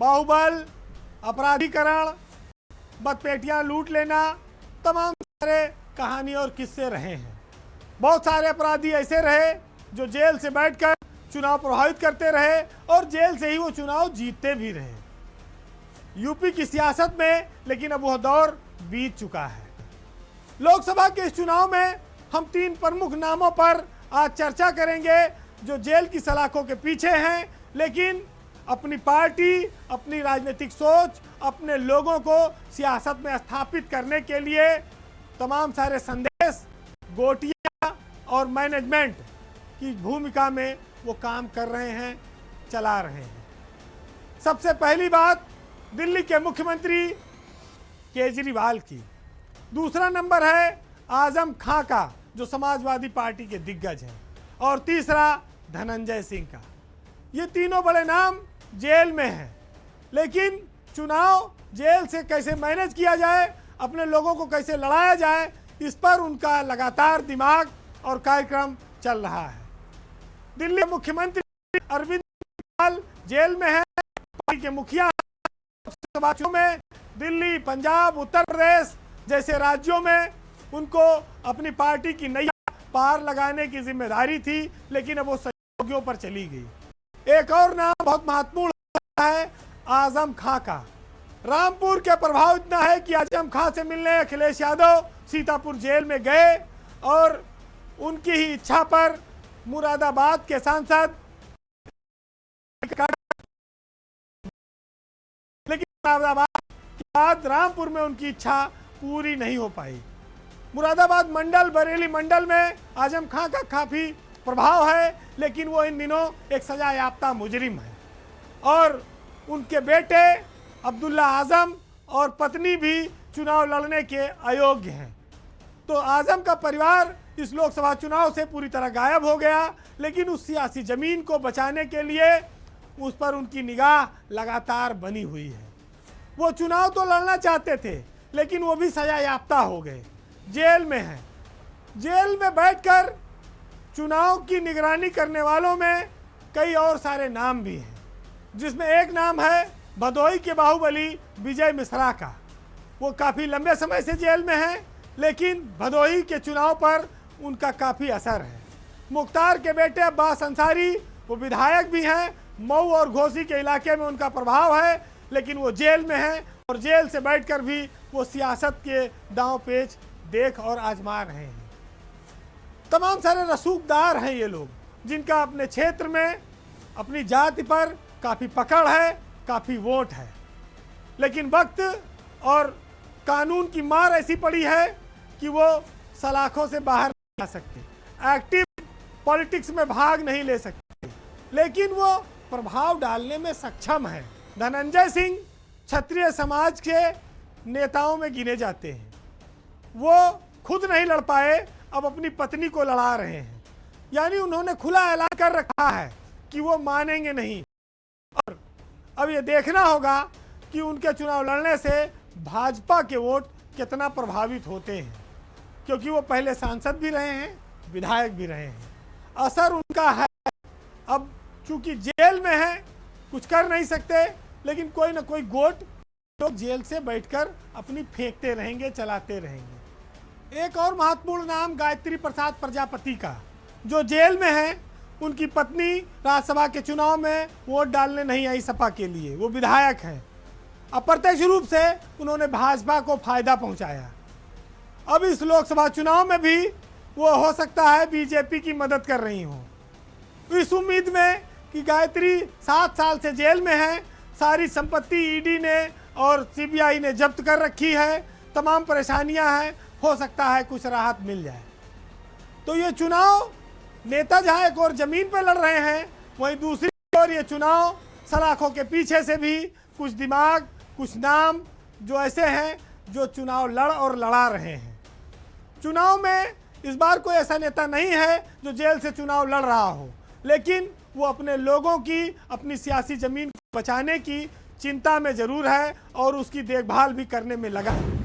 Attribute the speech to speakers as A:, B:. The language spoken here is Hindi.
A: बाहुबल, अपराधीकरण, मतपेटियां लूट लेना, तमाम सारे कहानी और किस्से रहे हैं। बहुत सारे अपराधी ऐसे रहे जो जेल से बैठकर चुनाव प्रभावित करते रहे और जेल से ही वो चुनाव जीतते भी रहे। यूपी की सियासत में लेकिन अब वह दौर बीत चुका है। लोकसभा के इस चुनाव में हम 3 प्रमुख नामों पर आज चर्चा करेंगे जो जेल की सलाखों के पीछे हैं, लेकिन अपनी पार्टी, अपनी राजनीतिक सोच, अपने लोगों को सियासत में स्थापित करने के लिए तमाम सारे संदेश, गोटियां और मैनेजमेंट की भूमिका में वो काम कर रहे हैं, चला रहे हैं। सबसे पहली बात दिल्ली के मुख्यमंत्री केजरीवाल की। दूसरा नंबर है आजम खां का जो समाजवादी पार्टी के दिग्गज हैं, और तीसरा धनंजय सिंह का। ये तीनों बड़े नाम जेल में हैं, लेकिन चुनाव जेल से कैसे मैनेज किया जाए, अपने लोगों को कैसे लड़ाया जाए, इस पर उनका लगातार दिमाग और कार्यक्रम चल रहा है। दिल्ली के मुख्यमंत्री अरविंद केजरीवाल जेल में है, पार्टी के मुखिया लोकसभा में दिल्ली, पंजाब, उत्तर प्रदेश जैसे राज्यों में उनको अपनी पार्टी की नैया पार लगाने की जिम्मेदारी थी, लेकिन अब वो सहयोगियों पर चली गई। एक और नाम बहुत महत्वपूर्ण है आजम खां का। रामपुर के प्रभाव इतना है कि आजम खां से मिलने अखिलेश यादव सीतापुर जेल में गए और उनकी ही इच्छा पर मुरादाबाद के सांसद, लेकिन मुरादाबाद के बाद रामपुर में उनकी इच्छा पूरी नहीं हो पाई। मुरादाबाद मंडल, बरेली मंडल में आजम खां का काफी प्रभाव है, लेकिन वो इन दिनों एक सजा याफ्ता मुजरिम है और उनके बेटे अब्दुल्ला आजम और पत्नी भी चुनाव लड़ने के अयोग्य हैं। तो आजम का परिवार इस लोकसभा चुनाव से पूरी तरह गायब हो गया, लेकिन उस सियासी जमीन को बचाने के लिए उस पर उनकी निगाह लगातार बनी हुई है। वो चुनाव तो लड़ना चाहते थे, लेकिन वो भी सजा याफ्ता हो गए, जेल में हैं। जेल में बैठकर चुनाव की निगरानी करने वालों में कई और सारे नाम भी हैं, जिसमें एक नाम है भदोही के बाहुबली विजय मिश्रा का। वो काफ़ी लंबे समय से जेल में हैं, लेकिन भदोही के चुनाव पर उनका काफ़ी असर है। मुख्तार के बेटे अब्बास अंसारी, वो विधायक भी हैं, मऊ और घोसी के इलाके में उनका प्रभाव है, लेकिन वो जेल में हैं और जेल से बैठकर भी वो सियासत के दांव पेच देख और आजमा रहे हैं। तमाम सारे रसूखदार हैं ये लोग, जिनका अपने क्षेत्र में अपनी जाति पर काफ़ी पकड़ है, काफ़ी वोट है, लेकिन वक्त और कानून की मार ऐसी पड़ी है कि वो सलाखों से बाहर नहीं आ सकते, एक्टिव पॉलिटिक्स में भाग नहीं ले सकते, लेकिन वो प्रभाव डालने में सक्षम है। धनंजय सिंह क्षत्रिय समाज के नेताओं में गिने जाते हैं। वो खुद नहीं लड़ पाए, अब अपनी पत्नी को लड़ा रहे हैं, यानी उन्होंने खुला ऐलान कर रखा है कि वो मानेंगे नहीं। और अब ये देखना होगा कि उनके चुनाव लड़ने से भाजपा के वोट कितना प्रभावित होते हैं, क्योंकि वो पहले सांसद भी रहे हैं, विधायक भी रहे हैं। असर उनका है। अब चूंकि जेल में है, कुछ कर नहीं सकते, लेकिन कोई ना कोई गोट लोग जेल से बैठकर अपनी फेंकते रहेंगे, चलाते रहेंगे। एक और महत्वपूर्ण नाम गायत्री प्रसाद प्रजापति का, जो जेल में है। उनकी पत्नी राज्यसभा के चुनाव में वोट डालने नहीं आई सपा के लिए, वो विधायक हैं। अप्रत्यक्ष रूप से उन्होंने भाजपा को फायदा पहुंचाया। अब इस लोकसभा चुनाव में भी वो हो सकता है बीजेपी की मदद कर रही हो, इस उम्मीद में कि गायत्री 7 साल से जेल में है, सारी संपत्ति ईडी ने और सीबीआई ने जब्त कर रखी है, तमाम परेशानियां हैं, हो सकता है कुछ राहत मिल जाए। तो ये चुनाव नेता जहाँ एक और जमीन पर लड़ रहे हैं, वहीं दूसरी ओर ये चुनाव सलाखों के पीछे से भी कुछ दिमाग, कुछ नाम जो ऐसे हैं जो चुनाव लड़ और लड़ा रहे हैं। चुनाव में इस बार कोई ऐसा नेता नहीं है जो जेल से चुनाव लड़ रहा हो, लेकिन वो अपने लोगों की, अपनी सियासी जमीन को बचाने की चिंता में जरूर है और उसकी देखभाल भी करने में लगा है।